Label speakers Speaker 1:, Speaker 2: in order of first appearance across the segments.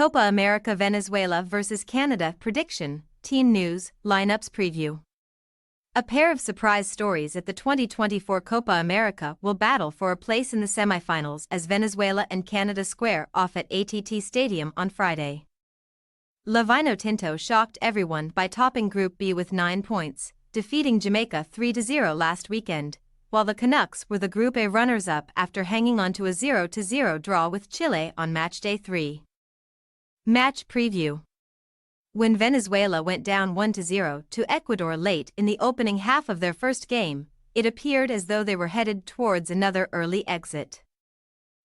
Speaker 1: Copa America Venezuela vs Canada prediction, team news, lineups preview. A pair of surprise stories at the 2024 Copa America will battle for a place in the semifinals as Venezuela and Canada square off at ATT Stadium on Friday. La Vinotinto shocked everyone by topping Group B with 9 points, defeating Jamaica 3-0 last weekend, while the Canucks were the Group A runners-up after hanging on to a 0-0 draw with Chile on Matchday 3. Match preview. When Venezuela went down 1-0 to Ecuador late in the opening half of their first game, it appeared as though they were headed towards another early exit.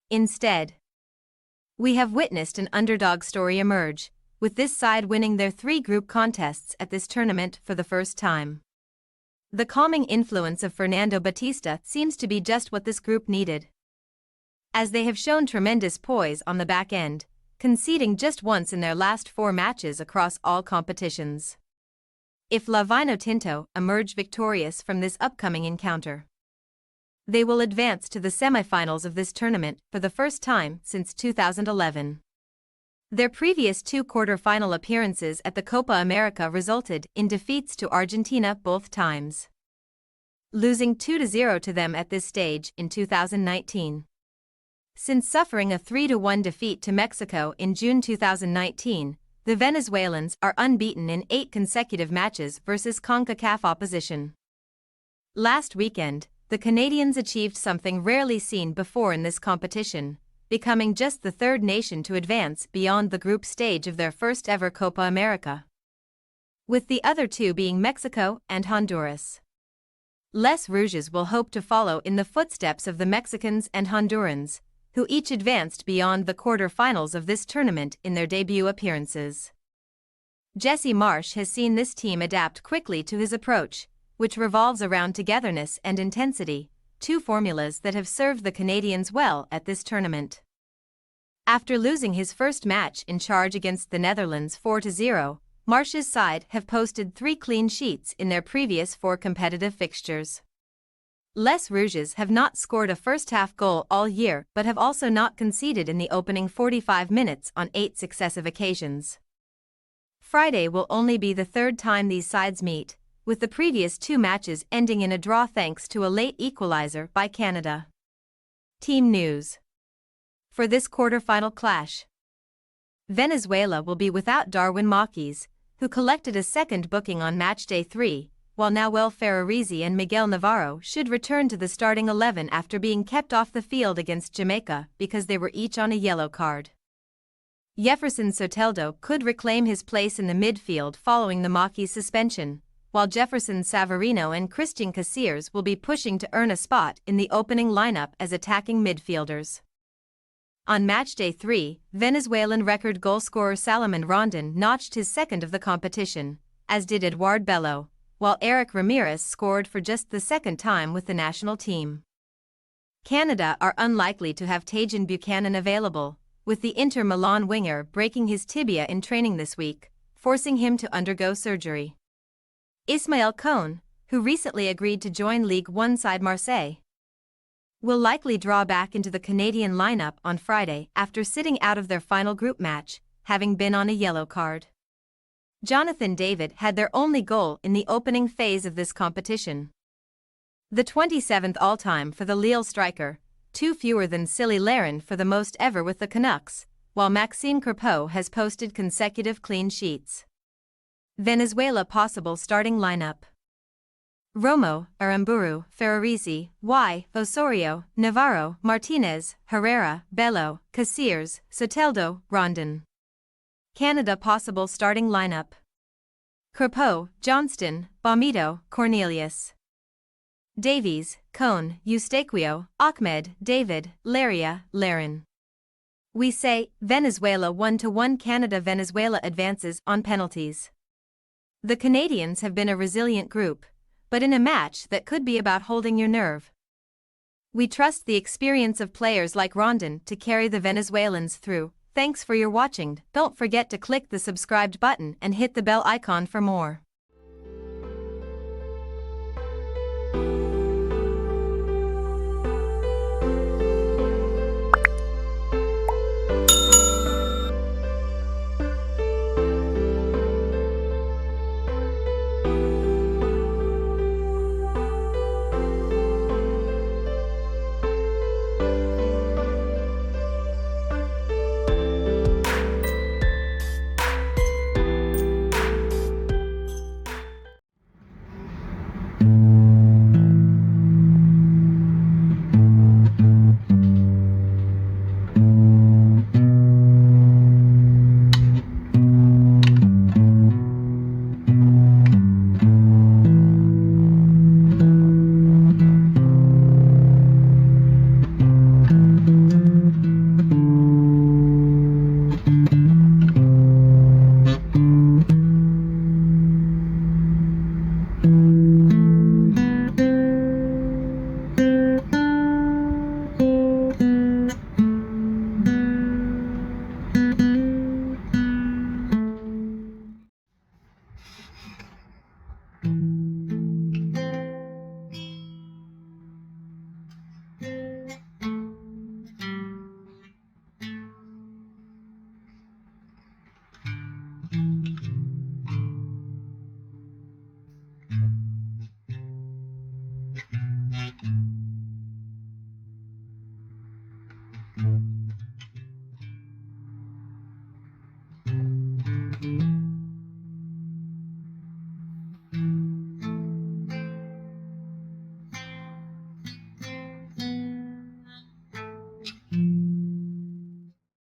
Speaker 1: Instead, we have witnessed an underdog story emerge, with this side winning their 3 group contests at this tournament for the first time. The calming influence of Fernando Batista seems to be just what this group needed, as they have shown tremendous poise on the back end, conceding just once in their last 4 matches across all competitions. If La Vinotinto emerge victorious from this upcoming encounter, they will advance to the semifinals of this tournament for the first time since 2011. Their previous 2 quarter-final appearances at the Copa America resulted in defeats to Argentina both times, losing 2-0 to them at this stage in 2019. Since suffering a 3-1 defeat to Mexico in June 2019, the Venezuelans are unbeaten in 8 consecutive matches versus CONCACAF opposition. Last weekend, the Canadians achieved something rarely seen before in this competition, becoming just the 3rd nation to advance beyond the group stage of their first ever Copa America, with the other 2 being Mexico and Honduras. Les Rouges will hope to follow in the footsteps of the Mexicans and Hondurans, who each advanced beyond the quarter-finals of this tournament in their debut appearances. Jesse Marsch has seen this team adapt quickly to his approach, which revolves around togetherness and intensity, 2 formulas that have served the Canadians well at this tournament. After losing his first match in charge against the Netherlands 4-0, Marsch's side have posted 3 clean sheets in their previous 4 competitive fixtures. Les Rouges have not scored a first-half goal all year but have also not conceded in the opening 45 minutes on 8 successive occasions. Friday will only be the 3rd time these sides meet, with the previous 2 matches ending in a draw thanks to a late equalizer by Canada. Team news. For this quarter-final clash, Venezuela will be without Darwin Maquis, who collected a second booking on Matchday 3, while Nahuel Ferrarizi and Miguel Navarro should return to the starting 11 after being kept off the field against Jamaica because they were each on a yellow card. Jefferson Soteldo could reclaim his place in the midfield following the Maquis suspension, while Jefferson Savarino and Christian Caceres will be pushing to earn a spot in the opening lineup as attacking midfielders. On Matchday 3, Venezuelan record goalscorer Salomon Rondon notched his 2nd of the competition, as did Eduard Bello, while Eric Ramirez scored for just the 2nd time with the national team. Canada are unlikely to have Tajon Buchanan available, with the Inter Milan winger breaking his tibia in training this week, forcing him to undergo surgery. Ismael Cohn, who recently agreed to join Ligue 1 side Marseille, will likely draw back into the Canadian lineup on Friday after sitting out of their final group match, having been on a yellow card. Jonathan David had their only goal in the opening phase of this competition, the 27th all-time for the Lille striker, 2 fewer than Silly Larin for the most ever with the Canucks, while Maxime Crepeau has posted consecutive clean sheets. Venezuela possible starting lineup: Romo, Aramburu, Ferrarizi, Osorio, Navarro, Martinez, Herrera, Bello, Caceres, Soteldo, Rondon. Canada possible starting lineup: Crepeau, Johnston, Bomito, Cornelius, Davies, Cohn, Eustaquio, Ahmed, David, Laria, Larin. We say, Venezuela 1-1 Canada. Venezuela advances on penalties. The Canadians have been a resilient group, but in a match that could be about holding your nerve, we trust the experience of players like Rondon to carry the Venezuelans through. Thanks for your watching. Don't forget to click the subscribed button and hit the bell icon for more.